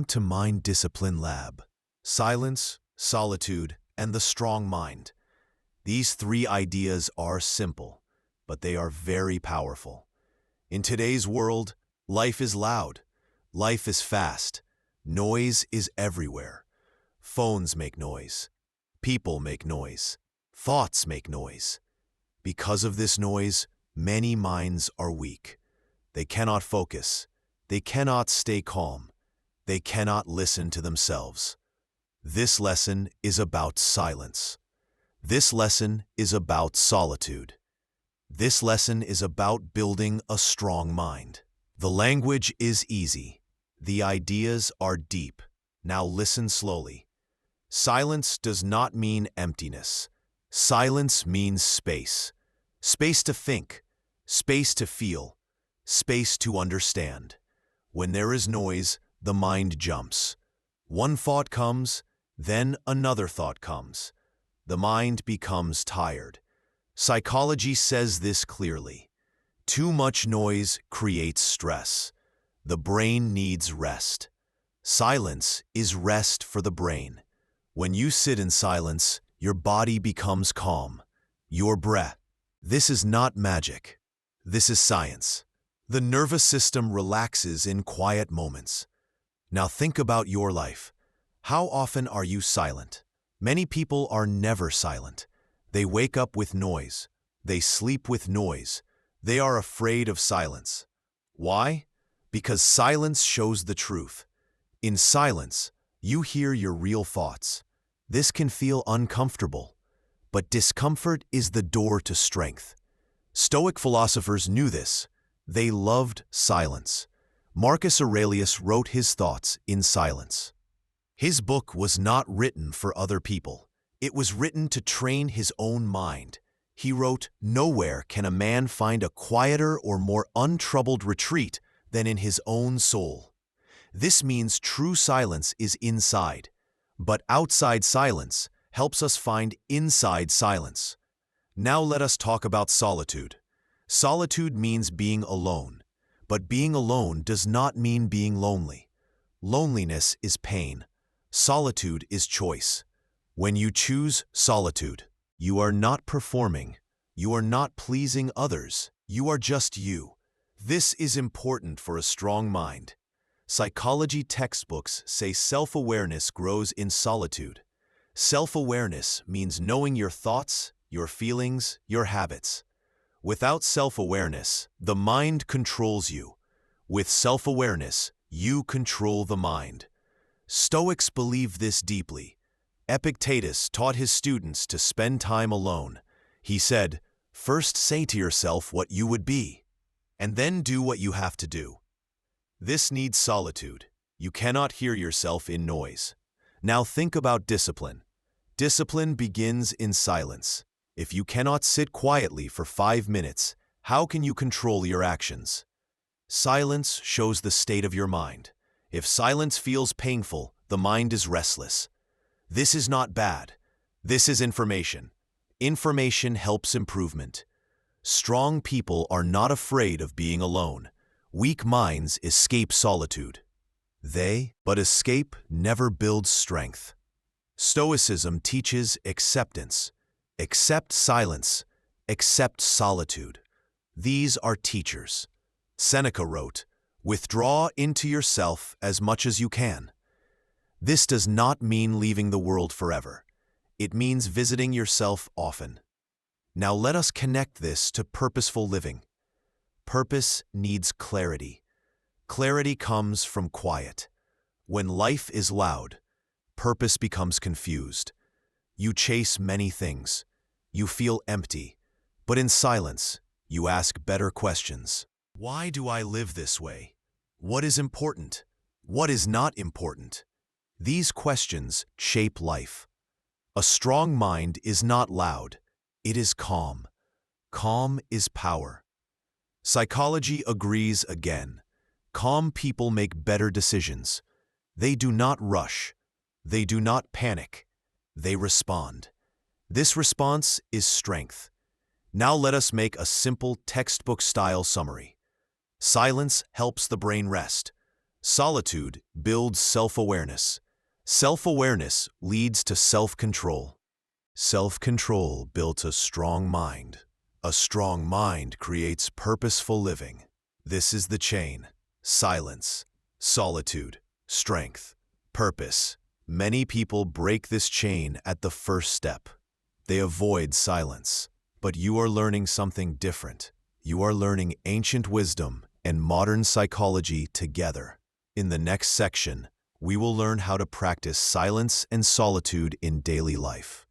Welcome to Mind Discipline Lab. Silence, solitude, and the strong mind. These three ideas are simple, but they are very powerful. In today's world, life is loud. Life is fast. Noise is everywhere. Phones make noise. People make noise. Thoughts make noise. Because of this noise, many minds are weak. They cannot focus. They cannot stay calm. They cannot listen to themselves. This lesson is about silence. This lesson is about solitude. This lesson is about building a strong mind. The language is easy. The ideas are deep. Now listen slowly. Silence does not mean emptiness. Silence means space. Space to think. Space to feel. Space to understand. When there is noise, the mind jumps. One thought comes, then another thought comes. The mind becomes tired. Psychology says this clearly. Too much noise creates stress. The brain needs rest. Silence is rest for the brain. When you sit in silence, your body becomes calm. Your breath. This is not magic. This is science. The nervous system relaxes in quiet moments. Now think about your life. How often are you silent? Many people are never silent. They wake up with noise. They sleep with noise. They are afraid of silence. Why? Because silence shows the truth. In silence, you hear your real thoughts. This can feel uncomfortable, but discomfort is the door to strength. Stoic philosophers knew this. They loved silence. Marcus Aurelius wrote his thoughts in silence. His book was not written for other people. It was written to train his own mind. He wrote, "Nowhere can a man find a quieter or more untroubled retreat than in his own soul." This means true silence is inside, but outside silence helps us find inside silence. Now let us talk about solitude. Solitude means being alone. But being alone does not mean being lonely. Loneliness is pain. Solitude is choice. When you choose solitude, you are not performing. You are not pleasing others. You are just you. This is important for a strong mind. Psychology textbooks say self-awareness grows in solitude. Self-awareness means knowing your thoughts, your feelings, your habits. Without self-awareness, the mind controls you. With self-awareness, you control the mind. Stoics believe this deeply. Epictetus taught his students to spend time alone. He said, "First say to yourself what you would be, and then do what you have to do." This needs solitude. You cannot hear yourself in noise. Now think about discipline. Discipline begins in silence. If you cannot sit quietly for 5 minutes, how can you control your actions? Silence shows the state of your mind. If silence feels painful, the mind is restless. This is not bad. This is information. Information helps improvement. Strong people are not afraid of being alone. Weak minds escape solitude. But escape never builds strength. Stoicism teaches acceptance. Accept silence. Accept solitude. These are teachers. Seneca wrote, "Withdraw into yourself as much as you can." This does not mean leaving the world forever. It means visiting yourself often. Now let us connect this to purposeful living. Purpose needs clarity. Clarity comes from quiet. When life is loud, purpose becomes confused. You chase many things. You feel empty. But in silence, you ask better questions. Why do I live this way? What is important? What is not important? These questions shape life. A strong mind is not loud. It is calm. Calm is power. Psychology agrees again. Calm people make better decisions. They do not rush. They do not panic. They respond. This response is strength. Now let us make a simple textbook-style summary. Silence helps the brain rest. Solitude builds self-awareness. Self-awareness leads to self-control. Self-control builds a strong mind. A strong mind creates purposeful living. This is the chain: silence, solitude, strength, purpose. Many people break this chain at the first step. They avoid silence. But you are learning something different. You are learning ancient wisdom and modern psychology together. In the next section, we will learn how to practice silence and solitude in daily life.